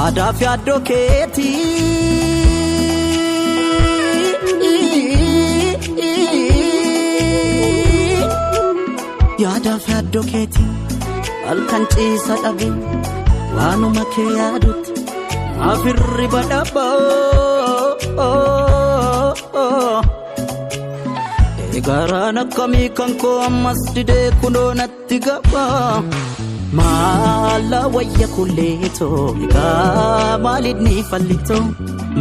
Yaadaaf yaaddoo keetii yaadaaf yaaddoo keetii halkan ciisa dhabe waanuma kee yaadutti maaf hirriba dhabaa eegaraan akkamii kan koo ammas didee kunoo natti gabaa Mala wayya kuleto Ika malidni falito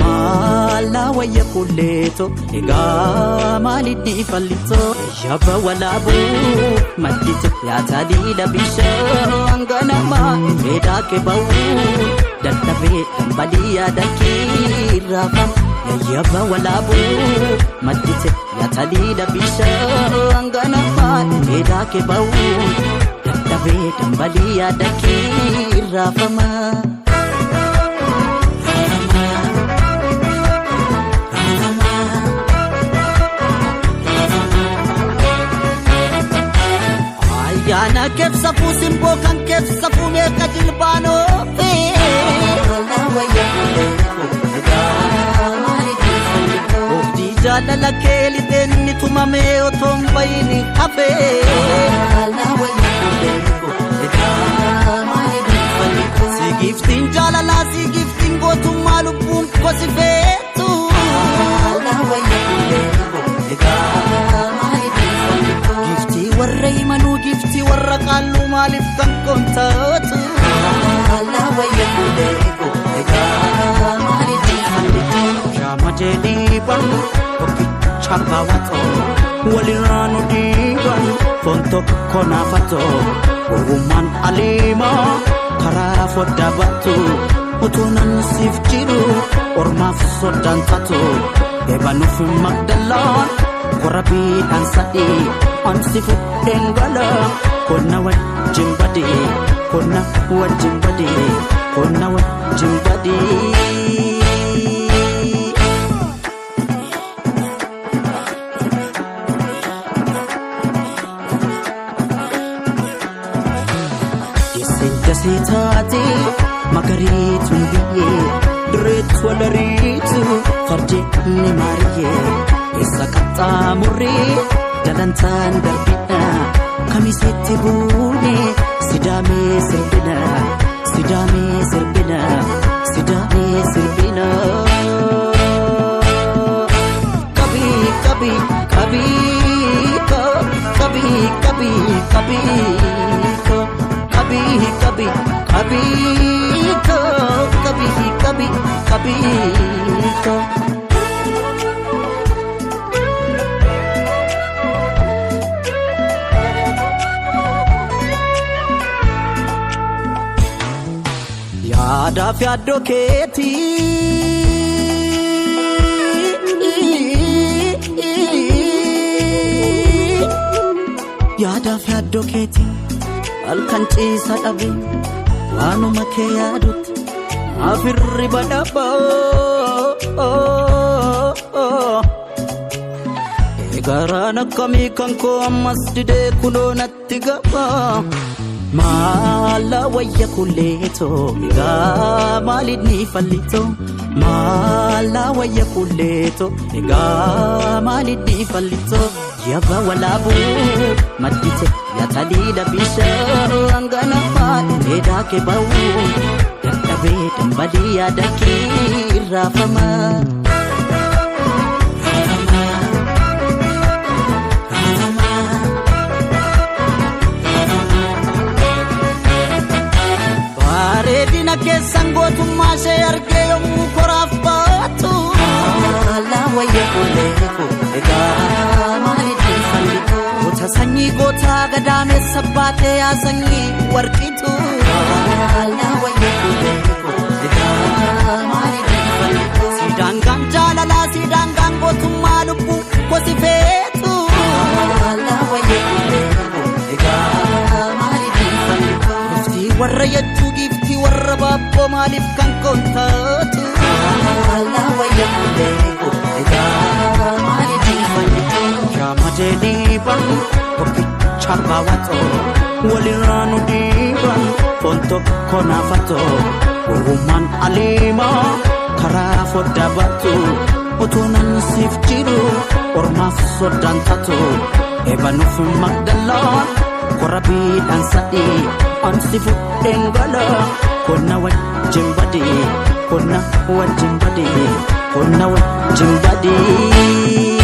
Mala wayya kuleto Ika malidni falito Yaba walabu Madito Yatadi labisha Anganama Eda kebau Databe Badia daki Rafam Yaba walabu Madito Yatadi labisha Anganama Eda kebau Dabe dambalia daki rafama Ayana kef safu simbo kan kef safu me kajilbano la waya Ofdi jalala keli denni tumame otombaini hafe la waya Si giftin jalala si giftin gotu malubun ko si fetu la waya Gifti warra imanu gifti warra qallu malif kan kontatu la waya Shama jeli ban chamba wato waliranu diban fonto konafato Woman alima karafo dabatu utunan sifjiru ormaf sodan tatu ebanu fi magdalan korabi ansadi ansifu dengala konna wajimbadi konna wajimbadi konna wajimbadi Sitati magaritu biye Dretu walaritu farje ni mariye Isa kata muri dalantan darbina Kami siti bune sidame sirbina Sidame sirbina Sidame sirbina Kabi kabi kabi Kabi kabi kabi Kabi Yaadaaf yaaddoo keetii Yaadaaf yaaddoo keetii halkan ciisa dhabe waanuma kee yaadutti maaf hirriba dhabaa eegaraan akkamii kan koo ammas didee kunoo natti gabaa Mala wayya kuleto Ika malidni falito Mala wayya kuleto Ika malidni falito Yaba walabu Madite Yatadi labisha Anganama Eda kebau Databe dambalia daki rafama Baredina keessan gootummaa ishee argee yommuu koraaf baatu la wayya kuleeko egaa maalitti fallitu goota sanyii gootaa gadaamessa baatee yaa sanyii warqitu la wayya kuleeko egaa maalitti fallitu siidaangaan jaalalaa siidaangaan gootummaa lubbuu gosi feetu la wayya kuleeko egaa maalitti fallitu gifti warra yachuu gifti warra baabbo maalif kan kontatu la wayya kuleeko egaa maalitti fallitu Shama jeli ban chamba wato waliranu diban foon tokko naafatoo uumaan aliimaa karaa foddaa baatu utuu nan siif jiru ormaaf soddaan taatu eebanuuf magdalaan korabiidhaan sadii ansi fudheen gala konna wajjin badii konna wajjin badii konna wajjin badii.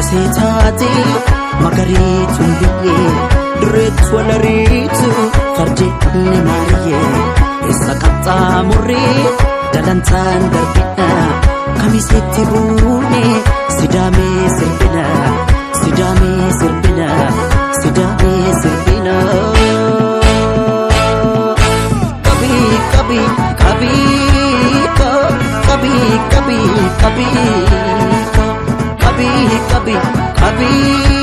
Sitaati magariituun biyyee dureetu walariitu fardeenni maariyyee isa qaxxaamurree dalantaan darbina kamiseetti buune sidaamee sirbina sidaamee sirbina sidaamee sirbina. Kabii kabii kabii kabii kabii kabii kabii kabii kabii